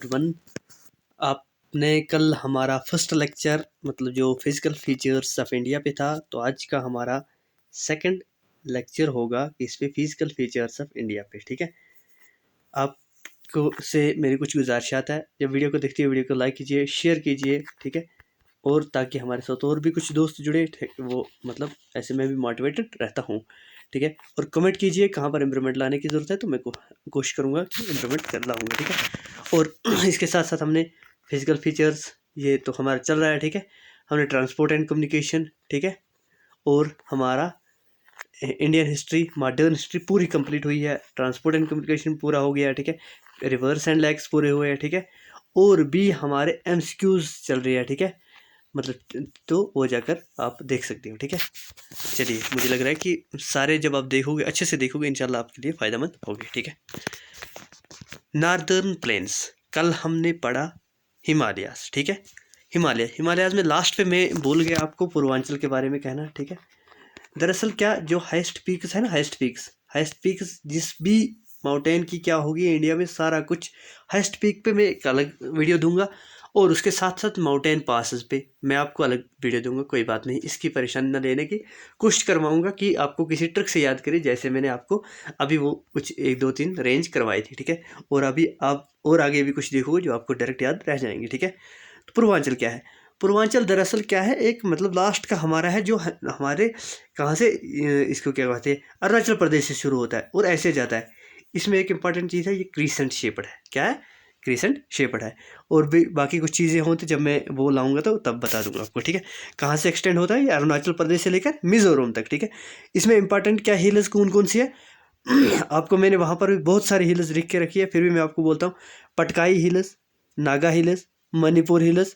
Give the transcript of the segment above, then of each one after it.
One आपने कल हमारा फर्स्ट लेक्चर मतलब जो फिजिकल फीचर्स ऑफ इंडिया पे था, तो आज का हमारा सेकंड लेक्चर होगा इस पे फिजिकल फीचर्स ऑफ इंडिया पे। ठीक है, आपको से मेरी कुछ गुजारिशात है, जब वीडियो को देखते हैं वीडियो को लाइक कीजिए, शेयर कीजिए। ठीक है, और ताकि हमारे साथ और भी कुछ दोस्त जुड़े, वो मतलब ऐसे में भी मोटिवेटेड रहता हूँ। ठीक है, और कमेंट कीजिए कहाँ पर इम्प्रूवमेंट लाने की ज़रूरत है, तो मैं कोशिश करूँगा कि इम्प्रूवमेंट कर लाऊँगा। ठीक है, और इसके साथ साथ हमने फिजिकल फीचर्स ये तो हमारा चल रहा है। ठीक है, हमने ट्रांसपोर्ट एंड कम्युनिकेशन, ठीक है, और हमारा इंडियन हिस्ट्री मॉडर्न हिस्ट्री पूरी कंप्लीट हुई है। ट्रांसपोर्ट एंड कम्युनिकेशन पूरा हो गया है। ठीक है, रिवर्स एंड लैग्स पूरे हुए हैं। ठीक है, और भी हमारे एमसीक्यूज चल रही है। ठीक है, मतलब तो वो जाकर आप देख सकते हो। ठीक है, चलिए, मुझे लग रहा है कि सारे जब आप देखोगे अच्छे से देखोगे इंशाल्लाह आपके लिए फ़ायदेमंद होगी। ठीक है, नॉर्दर्न प्लेन्स, कल हमने पढ़ा हिमालयास। ठीक है, हिमालयास में लास्ट पे मैं भूल गया आपको पूर्वांचल के बारे में कहना। ठीक है, दरअसल क्या जो हाइस्ट पीक्स है ना, हाइस्ट पीक्स जिस भी माउंटेन की क्या होगी इंडिया में, सारा कुछ हाइस्ट पीक पे मैं एक अलग वीडियो दूंगा, और उसके साथ साथ माउंटेन पासेस पे मैं आपको अलग वीडियो दूंगा। कोई बात नहीं, इसकी परेशानी न लेने की कोशिश करवाऊंगा कि आपको किसी ट्रिक से याद करें, जैसे मैंने आपको अभी वो कुछ 1 2 3 रेंज करवाई थी। ठीक है, और अभी आप और आगे भी कुछ देखोगे जो आपको डायरेक्ट याद रह जाएंगे। ठीक है, तो पूर्वांचल क्या है? पूर्वांचल दरअसल क्या है, एक मतलब लास्ट का हमारा है जो हमारे कहाँ से इसको क्या कहते हैं, अरुणाचल प्रदेश से शुरू होता है और ऐसे जाता है। इसमें एक इंपॉर्टेंट चीज़ है, ये क्रीसेंट शेप्ड है। क्या है? क्रीसेंट शेप्ड है। और भी बाकी कुछ चीज़ें होती, जब मैं वो लाऊंगा तो तब बता दूंगा आपको। ठीक है, कहाँ से एक्सटेंड होता है, ये अरुणाचल प्रदेश से लेकर मिजोरम तक। ठीक है, इसमें इंपॉर्टेंट क्या हिल्स कौन कौन सी है आपको मैंने वहाँ पर भी बहुत सारी हिल्स लिख के रखी है, फिर भी मैं आपको बोलता हूँ। Patkai hills, Naga hills, Manipur hills,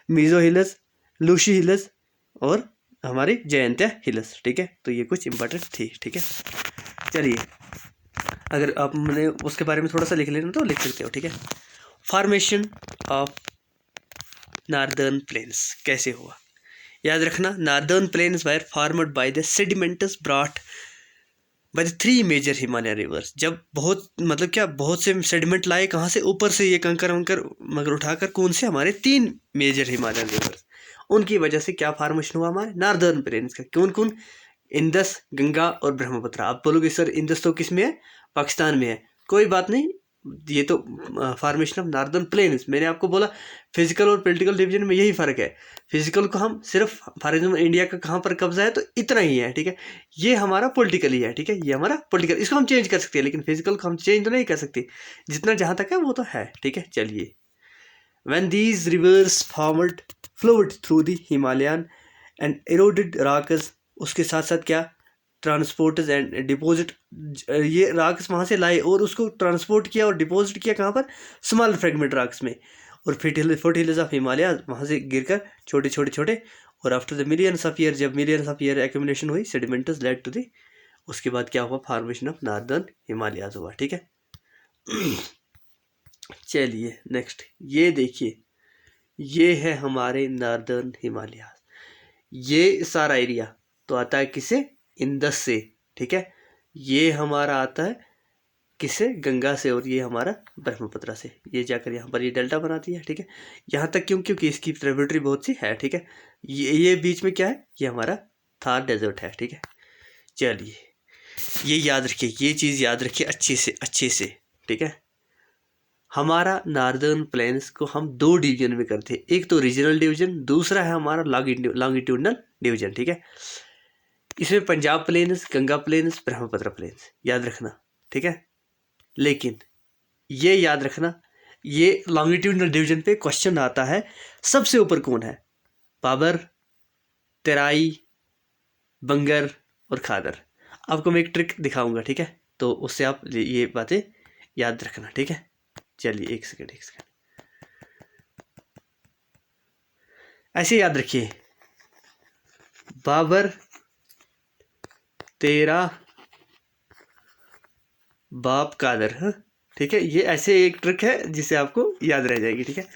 Mizo hills, Lushai hills, और हमारी जयंतिया हिल्स। ठीक है, तो ये कुछ इंपॉर्टेंट थी। ठीक है, चलिए, अगर आप मैंने उसके बारे में थोड़ा सा लिख लेना तो लिख सकते हो। ठीक है, फॉर्मेशन ऑफ नॉर्दर्न प्लेन्स कैसे हुआ, याद रखना। Northern plains were formed by the sediments brought by the 3 major Himalaya rivers. जब बहुत मतलब क्या बहुत से सेडिमेंट लाए, कहाँ से, ऊपर से ये कंकर वंकर मगर उठाकर, कौन से, हमारे 3 मेजर हिमालय रिवर्स, उनकी वजह से क्या फॉर्मेशन हुआ हमारे नॉर्दर्न प्लेन्स का। कौन कौन? इंदस, गंगा और ब्रह्मपुत्र। आप बोलोगे सर इंदस तो किस में है, पाकिस्तान में है। कोई बात नहीं, ये तो फॉर्मेशन ऑफ नॉर्दर्न प्लेन्स। मैंने आपको बोला फिजिकल और पॉलिटिकल डिवीजन में यही फ़र्क है। फिजिकल को हम सिर्फ फॉर एग्जाम्पल इंडिया का कहाँ पर कब्जा है तो इतना ही है। ठीक है, ये हमारा पॉलिटिकल ही है। ठीक है, ये हमारा पॉलिटिकल, इसको हम चेंज कर सकते हैं, लेकिन फिजिकल को हम चेंज तो नहीं कर सकते। जितना जहाँ तक है वो तो है। ठीक है, चलिए, when these rivers formed flowed through the Himalayan and eroded rocks, उसके साथ साथ क्या, ट्रांसपोर्ट एंड डिपॉजिट, ये रॉक्स वहाँ से लाए और उसको ट्रांसपोर्ट किया और डिपॉजिट किया कहाँ पर, स्मॉल फ्रेगमेंट रॉक्स में, और फोर्ट ऑफ हिमालय वहाँ से गिरकर छोटे छोटे छोटे, और after the millions of year, जब मिलियंस ऑफ ईयर एक्यूमुलेशन हुई, सेडिमेंट्स लेड टू द, उसके बाद क्या हुआ, फॉर्मेशन ऑफ नॉर्दर्न हिमालयाज हुआ। ठीक है, चलिए नेक्स्ट, ये देखिए, ये है हमारे नॉर्दर्न हिमालयाज। ये सारा एरिया तो आता है किसे, इंदस से। ठीक है, ये हमारा आता है किसे, गंगा से, और ये हमारा ब्रह्मपुत्र से। ये जाकर यहाँ पर ये डेल्टा बनाती है। ठीक है, यहाँ तक क्यों, क्योंकि इसकी ट्रिब्यूटरी बहुत सी है। ठीक है, ये बीच में क्या है, ये हमारा थार डेजर्ट है। ठीक है, चलिए, ये याद रखिए, ये चीज़ याद रखिए अच्छे से। ठीक है, हमारा नॉर्दर्न प्लेन्स को हम 2 डिवीजन में करते हैं, एक तो रीजनल डिवीजन, दूसरा है हमारा लॉन्गिट्यूडनल डिवीजन। ठीक है, इसमें Punjab plains, Ganga plains, Brahmaputra plains याद रखना। ठीक है, लेकिन ये याद रखना, ये लॉन्गिट्यूडनल डिवीजन पे क्वेश्चन आता है, सबसे ऊपर कौन है, बाबर, तेराई, बंगर और खादर। आपको मैं एक ट्रिक दिखाऊंगा। ठीक है, तो उससे आप ये बातें याद रखना। ठीक है, चलिए, एक सेकेंड, ऐसे याद रखिए, बाबर, तेरा, बाप, कादर। हाँ, ठीक है, ये ऐसे एक ट्रिक है जिसे आपको याद रह जाएगी। ठीक है,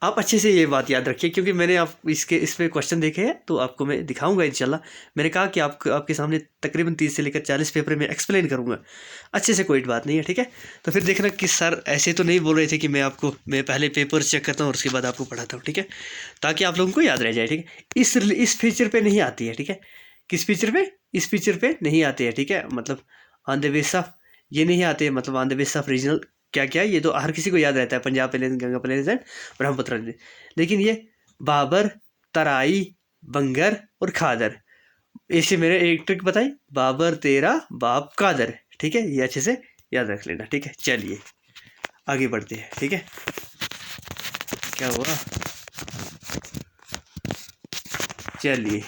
आप अच्छे से ये बात याद रखिए, क्योंकि मैंने आप इस पे क्वेश्चन देखे हैं तो आपको मैं दिखाऊंगा इंशाल्लाह। मैंने कहा कि आपके सामने तकरीबन 30 से लेकर 40 पेपर में एक्सप्लेन करूंगा अच्छे से, कोई बात नहीं है, ठीक है। तो फिर देखना कि सर ऐसे तो नहीं बोल रहे थे कि मैं पहले पेपर चेक करता हूँ और उसके बाद आपको पढ़ाता हूँ, ठीक है, ताकि आप लोगों को याद रह जाए, ठीक है। इस फीचर पर नहीं आती है, ठीक है। किस फीचर पे? इस फीचर पे नहीं आते हैं, ठीक है। मतलब ऑन द बेस ऑफ ये नहीं आते, मतलब on the base of regional क्या क्या, ये तो हर किसी को याद रहता है, Punjab plains, Ganga plains and Brahmaputra plains. लेकिन ये बाबर, तराई, बंगर और खादर, इसे मेरे एक ट्रिक बताई, बाबर तेरा बाप कादर, ठीक है, ये अच्छे से याद रख लेना, ठीक है। चलिए आगे बढ़ते हैं, ठीक है। क्या हुआ? चलिए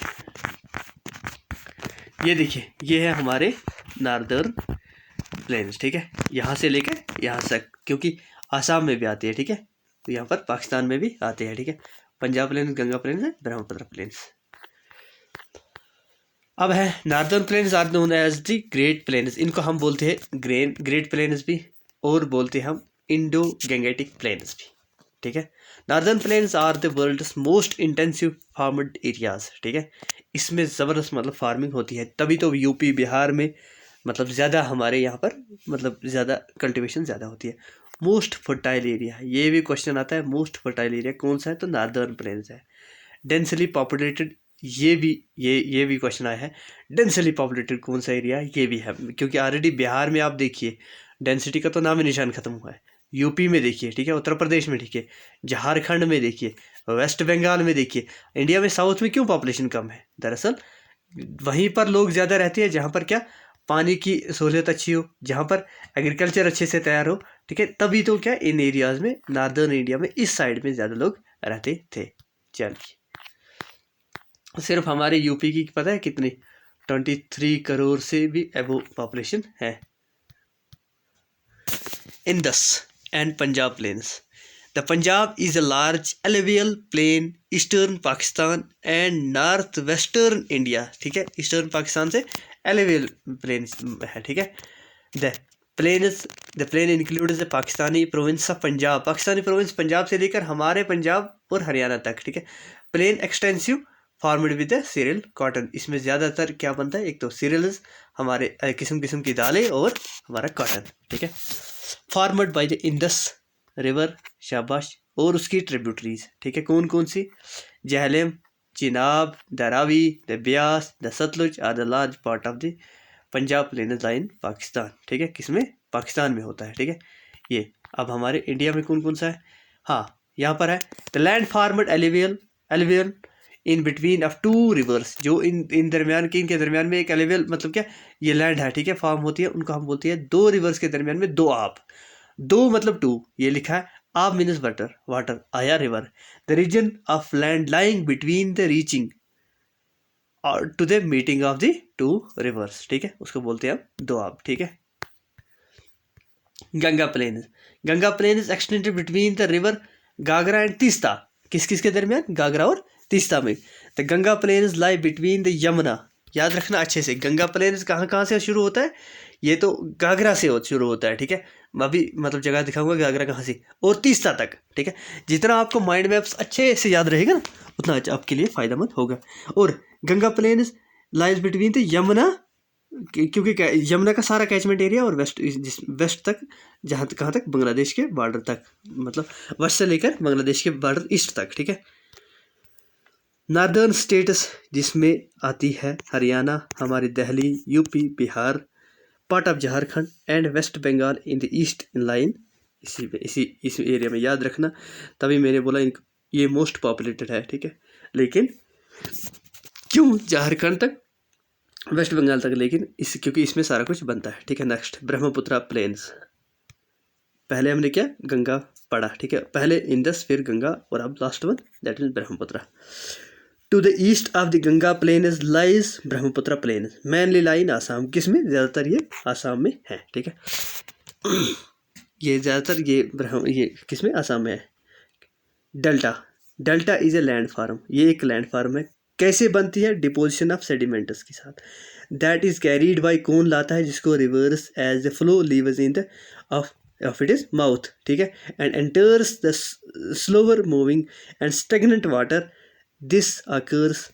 ये देखिए, ये है हमारे नार्दर्न प्लेन्स, ठीक है, यहाँ से लेकर यहाँ तक, क्योंकि आसाम में भी आती है, ठीक है, तो यहाँ पर पाकिस्तान में भी आते हैं, ठीक है। पंजाब प्लेन्स, गंगा प्लेन्स है, ब्रह्मपुत्र प्लेन्स। अब है northern plains are known as the great plains, इनको हम बोलते हैं ग्रेट प्लेन्स भी, और बोलते हैं हम इंडो गैंगेटिक प्लेन्स भी, ठीक है। Northern plains are the world's most intensive farmed areas, ठीक है। इसमें ज़बरदस्त मतलब फार्मिंग होती है, तभी तो यूपी बिहार में मतलब ज़्यादा, हमारे यहाँ पर मतलब ज़्यादा कल्टीवेशन ज़्यादा होती है। मोस्ट फर्टाइल एरिया, ये भी क्वेश्चन आता है, मोस्ट फर्टाइल एरिया कौन सा है, तो नार्दर्न प्लेन्स है। डेंसली पॉपुलेटेड, ये भी क्वेश्चन आया है, डेंसली पॉपुलेटेड कौन सा एरिया है, ये भी है, क्योंकि ऑलरेडी बिहार में आप देखिए डेंसिटी का तो नाम ही निशान खत्म हुआ है। यूपी में देखिए, ठीक है, उत्तर प्रदेश में देखिए, झारखंड में देखिए, वेस्ट बंगाल में देखिए। इंडिया में साउथ में क्यों पॉपुलेशन कम है? दरअसल वहीं पर लोग ज़्यादा रहते हैं जहाँ पर क्या, पानी की सहूलियत अच्छी हो, जहाँ पर एग्रीकल्चर अच्छे से तैयार हो, ठीक है, तभी तो क्या इन एरियाज़ में, नार्दर्न इंडिया में, इस साइड में ज़्यादा लोग रहते थे। चलिए, सिर्फ हमारे यूपी की पता है कितनी, 23 करोड़ से भी अबो पॉपुलेशन है। Indus and Punjab plains, the Punjab is a large alluvial plain eastern Pakistan and north western India, ठीक है, ईस्टर्न पाकिस्तान से एलुवियल प्लेन है, ठीक है। The plain includes the Pakistani province of Punjab, Pakistani province Punjab से लेकर हमारे पंजाब और हरियाणा तक, ठीक है। Plain extensive farmed with cereal cotton, इसमें ज़्यादातर क्या बनता है, एक तो सीरियल्स, हमारे किस्म किस्म की दालें, और हमारा कॉटन, ठीक है। Farmed by the Indus river, शाबाश, और उसकी ट्रिब्यूटरीज, ठीक है, कौन कौन सी, Jhelum, Chenab, the Ravi, the Beas, the Sutlej are the large part of the Punjab plains line Pakistan, ठीक है, किसमें, पाकिस्तान में होता है, ठीक है। ये अब हमारे इंडिया में कौन कौन सा है, हाँ यहाँ पर है, the land farmed alluvial in between of two rivers, जो इन दरमियान के, इनके दरमियान में एक एलिवियल मतलब क्या, ये लैंड है, ठीक है, फार्म होती है, उनको हम बोलते हैं दो रिवर्स के दरमियान में दो आप, दो मतलब टू, ये लिखा है, आप मीनस वाटर, आया river, the region of land lying between the reaching और to the meeting of the two rivers, ठीक है, उसको बोलते हैं हम दो आप, ठीक है। Ganga planes extended between the river Ghaghara and Teesta, किस किस के दरमियान, गागरा और तीस्ता में। The Ganga planes lie between the Yamuna, याद रखना अच्छे से, गंगा प्लेन्स कहाँ कहाँ से शुरू होता है, ये तो गागरा से शुरू होता है, ठीक है, मैं अभी मतलब जगह दिखाऊंगा गागरा कहाँ से, और तीस्ता तक, ठीक है। जितना आपको माइंड मैप्स अच्छे से याद रहेगा ना, उतना अच्छा आपके लिए फ़ायदेमंद होगा। और Ganga plains lies between the Yamuna, क्योंकि यमुना का सारा कैचमेंट एरिया, और वेस्ट तक, जहाँ तक कहाँ तक, बांग्लादेश के बॉर्डर तक, मतलब वेस्ट से लेकर बांग्लादेश के बॉर्डर ईस्ट तक, ठीक है। नार्दर्न स्टेट्स जिसमें आती है हरियाणा, हमारी Delhi, UP, Bihar, part of Jharkhand and west Bengal in the east in line, इसी एरिया में याद रखना, तभी मैंने बोला ये मोस्ट पॉपुलेटेड है, ठीक है। लेकिन क्यों झारखंड तक, वेस्ट बंगाल तक, लेकिन क्योंकि इसमें सारा कुछ बनता है, ठीक है। नेक्स्ट ब्रह्मपुत्र प्लेन्स, पहले हमने क्या, गंगा पढ़ा, ठीक है, पहले इंडस फिर गंगा, और अब last one that is Brahmaputra. To the east of the Ganga plains lies Brahmaputra plains, mainly line Assam, किसमें, ज़्यादातर ये आसाम में है, ठीक है। ये ज़्यादातर ये किसमें, आसाम में है। Delta is a landform, ये एक लैंड फार्म है, कैसे बनती है, डिपोजिशन ऑफ सेडिमेंट्स के साथ, दैट इज कैरीड बाई, कौन लाता है, जिसको, rivers as the flow leavers in the of of it is mouth, ठीक है, and enters the slower moving and stagnant water, this occurs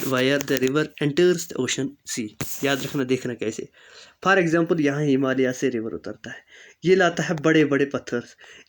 where the river enters the ocean sea. याद रखना, देखना कैसे। फॉर एग्जाम्पल यहाँ हिमालय से river उतरता है, ये लाता है बड़े बड़े पत्थर।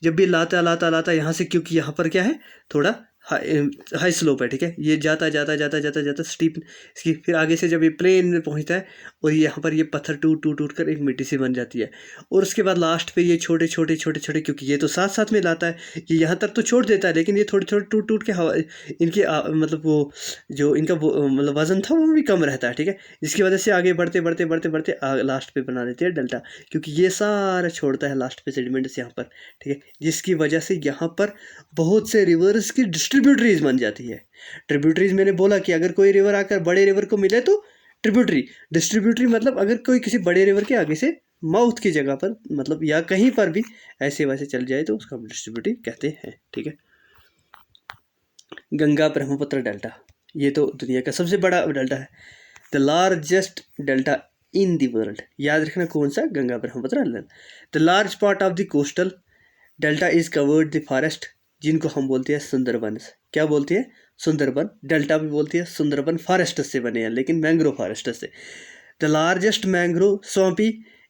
जब भी लाता लाता लाता यहाँ से, क्योंकि यहाँ पर क्या है, थोड़ा हाई स्लोप है, ठीक है, ये जाता जाता जाता जाता जाता स्टीप इसकी, फिर आगे से जब ये प्लेन में पहुँचता है और यहाँ पर ये पत्थर टूट टूट टूट कर एक मिट्टी से बन जाती है, और उसके बाद लास्ट पे ये छोटे छोटे छोटे छोटे, क्योंकि ये तो साथ साथ में लाता है, ये यहाँ तक तो छोड़ देता है, लेकिन ये थोड़े थोड़े टूट टूट के हवा इनके मतलब वो जो इनका मतलब वजन था वो भी कम रहता है, ठीक है, जिसकी वजह से आगे बढ़ते बढ़ते बढ़ते बढ़ते लास्ट पे बना देते हैं डेल्टा, क्योंकि ये सारा छोड़ता है लास्ट पे सेडिमेंट्स यहाँ पर, ठीक है, जिसकी वजह से यहाँ पर बहुत से रिवर्स की ट्रिब्यूटरीज बन जाती है। ट्रिब्यूटरीज मैंने बोला कि अगर कोई रिवर आकर बड़े रिवर को मिले तो ट्रिब्यूटरी, डिस्ट्रीब्यूटरी मतलब अगर कोई किसी बड़े रिवर के आगे से माउथ की जगह पर, मतलब या कहीं पर भी ऐसे वैसे चल जाए तो उसका हम डिस्ट्रीब्यूटरी कहते हैं, ठीक है। गंगा ब्रह्मपुत्र डेल्टा, ये तो दुनिया का सबसे बड़ा डेल्टा है, the largest delta in the world. याद रखना कौन सा, Ganga Brahmaputra. The large part of the coastal delta is covered the forest, जिनको हम बोलते हैं सुंदरबन। क्या बोलते हैं, सुंदरबन। डेल्टा भी बोलती है सुंदरबन, फॉरेस्ट से बने हैं, लेकिन मैंग्रोव फॉरेस्ट से। The largest mangrove swampy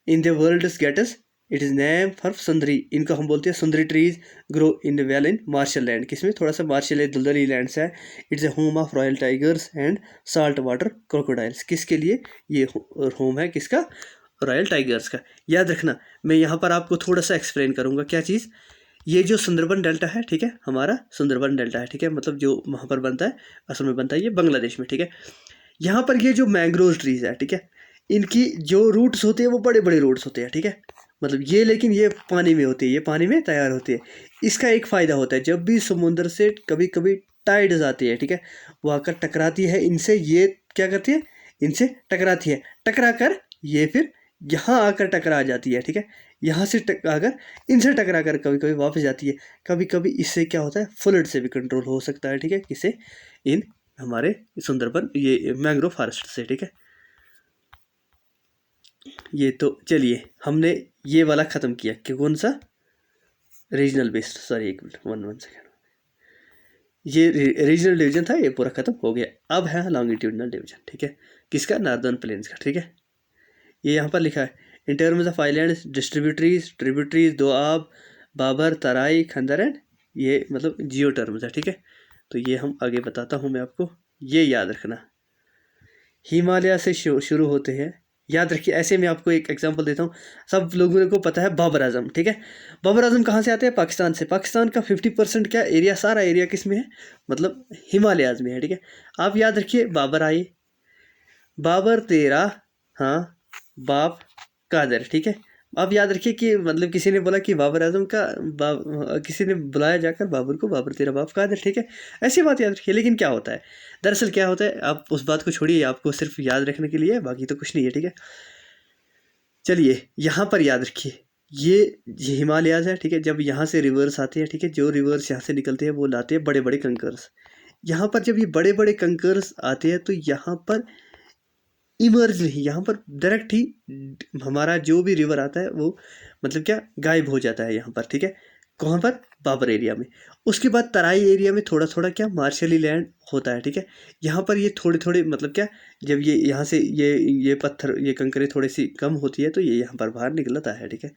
in the world gets, it is name for sundari, इनको हम बोलते हैं sundari trees, grow in the well in marshal land. किसमें, थोड़ा सा मार्शल है, दलदली लैंड है। It's a home of royal tigers and salt water crocodiles. किसके लिए ये होम है, किसका, रॉयल टाइगर्स का। याद रखना, मैं यहाँ पर आपको थोड़ा सा एक्सप्लेन करूँगा क्या चीज़। ये जो सुंदरबन डेल्टा है, ठीक है, हमारा सुंदरबन डेल्टा है, ठीक है, मतलब जो वहाँ पर बनता है, असल में बनता है ये बांग्लादेश में, ठीक है। यहाँ पर ये जो मैंग्रोव ट्रीज है, ठीक है, इनकी जो रूट्स होते हैं वो बड़े बड़े रूट्स होते हैं, ठीक है, मतलब ये, लेकिन ये पानी में होती है, ये पानी में तैयार होती है। इसका एक फ़ायदा होता है, जब भी समुद्र से कभी कभी टाइड्स आती है, ठीक है, वो आकर टकराती है इनसे, ये क्या करती है, इनसे टकराती है, टकरा कर ये फिर यहाँ आकर टकरा जाती है, ठीक है, यहाँ से आकर इनसे टकरा कर कभी कभी वापस जाती है। कभी कभी इससे क्या होता है, फ्लड से भी कंट्रोल हो सकता है, ठीक है, किसे, इन हमारे सुंदरबन ये मैंग्रोव फॉरेस्ट से, ठीक है। ये तो चलिए हमने ये वाला ख़त्म किया कि कौन सा, रीजनल बेस्ड, सॉरी एक मिनट, वन सेकेंड, ये रीजनल डिवीजन था, ये पूरा ख़त्म हो गया। अब है लॉन्गिट्यूडनल डिवीजन, ठीक है, किसका, नॉर्दर्न प्लेन्स का, ठीक है। ये यहाँ पर लिखा है, in terms of islands, distributaries, tributaries, doab, Bhabar, Terai, Khadar and, ये मतलब जियो टर्म्स है, ठीक है। तो ये हम आगे बताता हूँ मैं आपको, ये याद रखना। हिमालय से शुरू होते हैं, याद रखिए। ऐसे मैं आपको एक एग्जांपल देता हूँ, सब लोगों को पता है बाबर आजम, ठीक है। बाबर आजम कहाँ से आते हैं, पाकिस्तान से। पाकिस्तान का 50% क्या एरिया, सारा एरिया किस में है, मतलब हिमालयाज में है, ठीक है। आप याद रखिए, बाबर आए, बाबर तेरा, हाँ, बाप कादर, ठीक है। आप याद रखिए कि मतलब किसी ने बोला कि बाबर आजम का किसी ने बुलाया जाकर बाबर को, बाबर तेरा बाप कादर, ठीक है, ऐसी बात याद रखिए। लेकिन क्या होता है, दरअसल क्या होता है, आप उस बात को छोड़िए, आपको सिर्फ याद रखने के लिए, बाकी तो कुछ नहीं है, ठीक है। चलिए यहाँ पर याद रखिए, ये हिमालयाज है, ठीक है। जब यहाँ से रिवर्स आते हैं, ठीक है, जो रिवर्स यहाँ से निकलते हैं वो लाते हैं बड़े बड़े कंकर्स। यहाँ पर जब ये बड़े बड़े कंकर्स आते हैं तो यहाँ पर इमर्ज नहीं, यहाँ पर डायरेक्ट ही हमारा जो भी रिवर आता है वो मतलब क्या, गायब हो जाता है यहाँ पर, ठीक है। कहाँ पर, बाबर एरिया में। उसके बाद तराई एरिया में थोड़ा थोड़ा क्या, मार्शली लैंड होता है, ठीक है। यहाँ पर ये थोड़े थोड़े मतलब क्या, जब ये यहाँ से ये पत्थर, ये कंकरें थोड़ी सी कम होती है तो ये यहाँ पर बाहर निकलता है, ठीक है।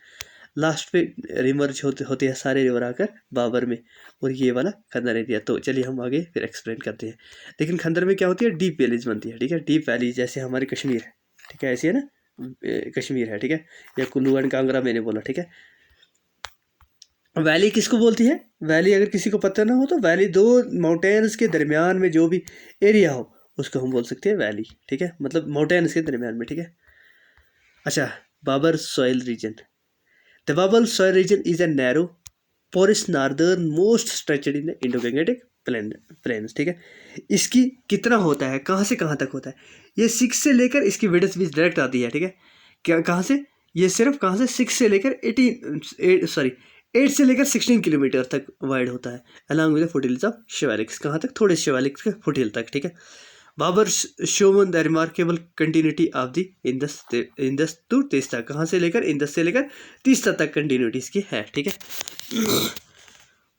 लास्ट पे रिमर्ज होते हैं सारे रिवर आकर बाबर में, और ये वाला खंदर एरिया। तो चलिए हम आगे फिर एक्सप्लेन करते हैं। लेकिन खंदर में क्या होती है, डीप वैलीज बनती है, ठीक है, डीप वैली, जैसे हमारे कश्मीर है, ठीक है, ऐसी है ना, कश्मीर है, ठीक है, या कुल्लू एंड कांगड़ा मैंने बोला, ठीक है। वैली किसको बोलती है, वैली अगर किसी को पता ना हो तो वैली, दो माउंटेन्स के दरमियान में जो भी एरिया हो उसको हम बोल सकते हैं वैली, ठीक है, मतलब माउंटेन्स के दरमियान में, ठीक है। अच्छा, Bhabar soil region, the Bhabar soil region is a narrow porous northern most stretched in the Indo-Gangetic plains, ठीक है। इसकी कितना होता है, कहाँ से कहाँ तक होता है, ये 6 से लेकर, इसकी विड्थ भी डायरेक्ट आती है, ठीक है। क्या, कहाँ से, ये सिर्फ कहाँ से, 6 से लेकर 8 से लेकर 16 किलोमीटर तक वाइड होता है, along with foothills of Shivaliks. कहाँ तक, थोड़े शिवालिक्स के फुटहिल तक, ठीक है। Bhabar shown the remarkable continuity of the Indus to Teesta, कहाँ से लेकर इंदस से लेकर तीस्ता तक कंटिन्यूटी इसकी है, ठीक है।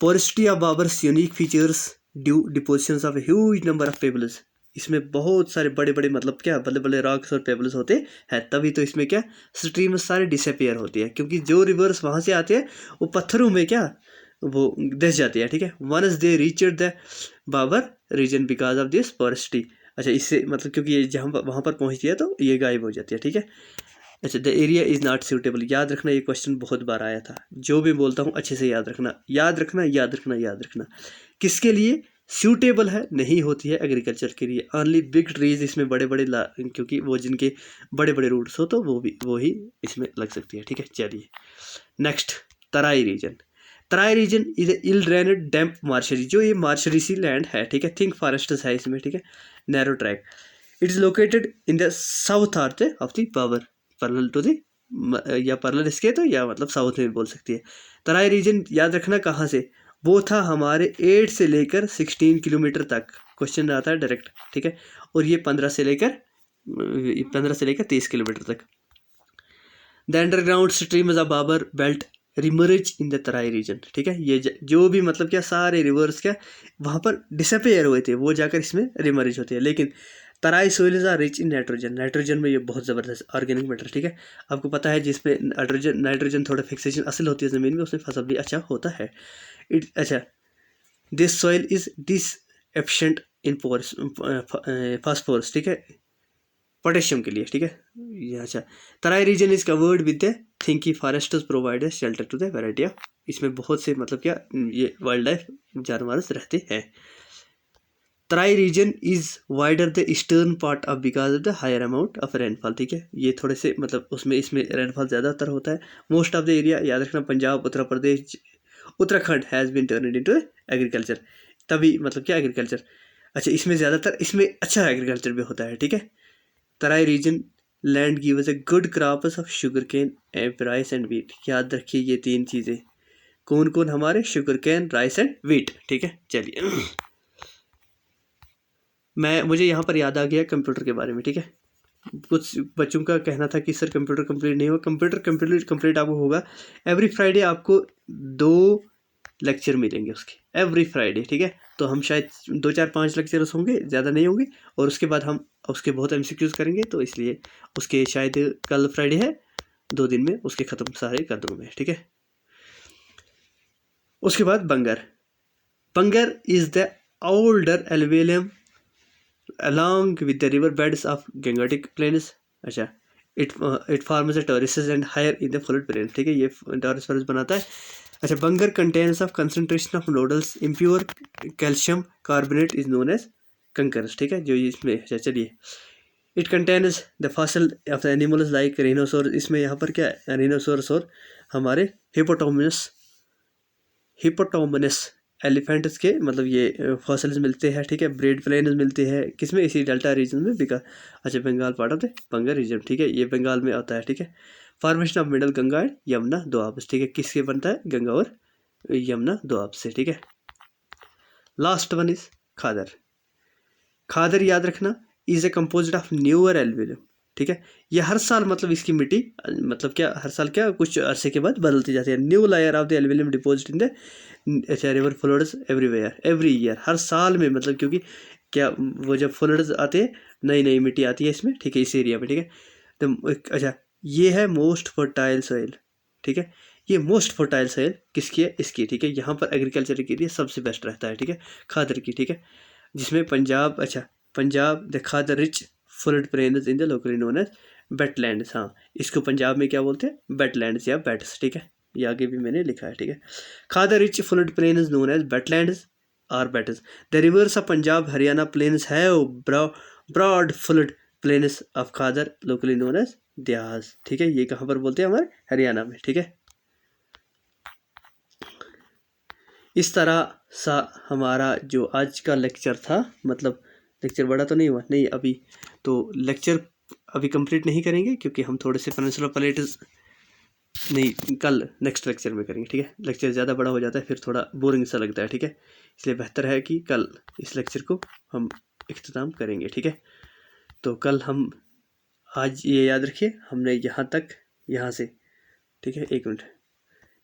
Porosity of Bhabar's unique features due depositions of huge number of pebbles, इसमें बहुत सारे बड़े बड़े मतलब क्या बड़े बड़े रॉक्स और पेबल्स होते हैं, तभी तो इसमें क्या स्ट्रीम्स सारे डिसअपियर होती है, क्योंकि जो रिवर्स वहाँ से आते हैं वो पत्थरों में क्या वो धस जाती है, ठीक है। Once they reached the Bhabar region because of this porosity, अच्छा इससे मतलब क्योंकि ये जहाँ वहाँ पर पहुँचती है तो ये गायब हो जाती है, ठीक है। अच्छा the area is not suitable, याद रखना ये क्वेश्चन बहुत बार आया था, जो भी बोलता हूँ अच्छे से याद रखना, याद रखना, याद रखना, याद रखना। किसके लिए सूटेबल है, नहीं होती है एग्रीकल्चर के लिए, ओनली बिग ट्रीज इसमें बड़े बड़े क्योंकि वो जिनके बड़े बड़े रूट्स हो तो वो ही इसमें लग सकती है, ठीक है। चलिए next, Terai region. Terai region is ill drained damp marshy, जो ये मार्शरी सी लैंड है, ठीक है। थिंक फॉरेस्ट्स है इसमें, ठीक है। Narrow track, it is located in the south आर्थ of the power parallel to the, या पैरेलल इसके तो या मतलब साउथ में बोल सकती है। तराई रीजन याद रखना कहाँ से, वो था हमारे 8 से लेकर 16 किलोमीटर तक, क्वेश्चन आता है डायरेक्ट, ठीक है। और ये 15 से लेकर 30 किलोमीटर तक। The underground streams of Bhabar belt reemerge in the Terai region, ठीक है। ये जो भी मतलब क्या सारे रिवर्स क्या वहाँ पर डिसअपियर हुए थे वो जाकर इसमें रिमर्ज होते हैं, लेकिन Terai soils are rich in nitrogen, nitrogen में ये बहुत ज़बरदस्त ऑर्गेनिक मैटर, ठीक है। आपको पता है जिसमें नाइट्रोजन थोड़ा फिक्सेशन असल होती है ज़मीन में, उसमें फसल भी अच्छा होता है। अच्छा this soil is deficient in phosphorus, ठीक है, पोटेशियम के लिए, ठीक है। ये अच्छा Terai region is covered with the thick forests provide shelter to the variety of, इसमें बहुत से मतलब क्या ये वाइल्ड लाइफ जानवर रहते हैं। Terai region is wider the eastern part of because of the higher amount of rainfall, ठीक है। ये थोड़े से मतलब उसमें इसमें रेनफॉल ज़्यादातर होता है। मोस्ट ऑफ द एरिया याद रखना Punjab, Uttar Pradesh, Uttarakhand has been turned into agriculture, तभी मतलब क्या एग्रीकल्चर, अच्छा इसमें ज़्यादातर इसमें अच्छा एग्रीकल्चर भी होता है, ठीक है। Terai region land gives a good crops of sugar cane, rice and wheat, याद रखिए ये 3 चीज़ें कौन कौन हमारे, sugar cane, rice and wheat, ठीक है। चलिए मुझे यहाँ पर याद आ गया कंप्यूटर के बारे में, ठीक है। कुछ बच्चों का कहना था कि सर कंप्यूटर कंप्लीट नहीं हुआ, कंप्यूटर कंप्लीट आपको होगा। एवरी फ्राइडे आपको 2 लेक्चर मिलेंगे उसके, एवरी फ्राइडे, ठीक है। तो हम शायद 2 4 5 लेक्चर्स होंगे, ज़्यादा नहीं होंगे, और उसके बाद हम उसके बहुत MCQs करेंगे, तो इसलिए उसके शायद कल फ्राइडे है, 2 दिन में उसके ख़त्म सारे कर दूँगा, ठीक है। उसके बाद Bangar is the older alluvium along with the river beds of Gangetic plains, अच्छा it forms the terraces and higher in the flood plain, ठीक है। ये terrace बनाता है। अच्छा Bangar contains of concentration of nodules impure calcium carbonate is known as conquers, ठीक है, जो इसमें। अच्छा चलिए it contains the fossil of the animals like rhinoceros, इसमें यहाँ पर क्या है rhinoceros और हमारे हिपोटोमनस एलिफेंट्स के मतलब ये फॉसिल्स मिलते हैं, ठीक है। ब्रेड प्लेन्स मिलते हैं किसमें, इसी डेल्टा रीजन में अच्छा Bengal part of the Bengal region, ठीक है, ये बंगाल में आता है, ठीक है। Formation of middle Ganga and Yamuna Doab, ठीक है, किससे बनता है, गंगा और यमुना दोआब से, ठीक है। लास्ट वन इज खादर याद रखना is a composite of newer alluvium, ठीक है। ये हर साल मतलब इसकी मिट्टी मतलब क्या हर साल क्या कुछ अरसे के बाद बदलती जाती है। New layer of the alluvium deposit in the river floods everywhere every year, हर साल में मतलब क्योंकि क्या वो जब फ्लड्स आते हैं नई नई मिट्टी आती है इसमें, ठीक है, इस एरिया में, ठीक है। तो अच्छा ये है मोस्ट फर्टाइल सॉइल, ठीक है। ये मोस्ट फर्टाइल सॉइल किसकी है, इसकी, ठीक है। यहाँ पर एग्रीकल्चर के लिए सबसे बेस्ट रहता है, ठीक है, खादर की, ठीक है। जिसमें पंजाब, अच्छा Punjab the Khadar rich flood plains in the locally known as wetlands, हाँ इसको पंजाब में क्या बोलते हैं, वेटलैंड्स या बेट्स, ठीक है, ये आगे भी मैंने लिखा है, ठीक है। Khadar rich flood plains known as wetlands or bets, the rivers of Punjab Haryana plains have broad flood plains of Khadar locally known as द्यास, ठीक है। ये कहाँ पर बोलते हैं, हमारे हरियाणा में, ठीक है। इस तरह सा हमारा जो आज का लेक्चर था, मतलब लेक्चर बड़ा तो नहीं हुआ, नहीं अभी तो लेक्चर अभी कंप्लीट नहीं करेंगे क्योंकि हम थोड़े से पेनिनसुला प्लेट्स नहीं कल नेक्स्ट लेक्चर में करेंगे, ठीक है। लेक्चर ज़्यादा बड़ा हो जाता है फिर थोड़ा बोरिंग सा लगता है, ठीक है। इसलिए बेहतर है कि कल इस लेक्चर को हम इख्तिताम करेंगे, ठीक है। तो कल हम, आज ये याद रखिए, हमने यहाँ तक, यहाँ से, ठीक है, 1 मिनट,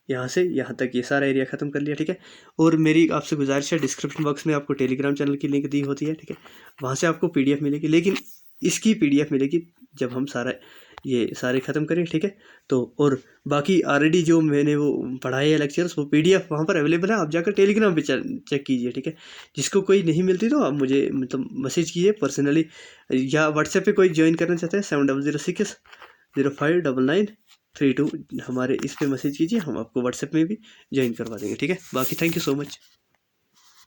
यहाँ से यहाँ तक ये सारा एरिया ख़त्म कर लिया, ठीक है। और मेरी आपसे गुजारिश है, डिस्क्रिप्शन बॉक्स में आपको टेलीग्राम चैनल की लिंक दी होती है, ठीक है, वहाँ से आपको PDF मिलेगी, लेकिन इसकी PDF मिलेगी जब हम सारा ये सारे ख़त्म करें, ठीक है। तो और बाकी ऑलरेडी जो मैंने वो पढ़ाए हैं लेक्चर्स, वो PDF वहाँ पर अवेलेबल है, आप जाकर टेलीग्राम पे चेक कीजिए, ठीक है। जिसको कोई नहीं मिलती तो आप मुझे मतलब मैसेज कीजिए पर्सनली, या व्हाट्सएप पे कोई ज्वाइन करना चाहते हैं 7006059932 हमारे इस पे मैसेज कीजिए, हम आपको व्हाट्सएप में भी ज्वाइन करवा देंगे, ठीक है। बाकी थैंक यू सो मच।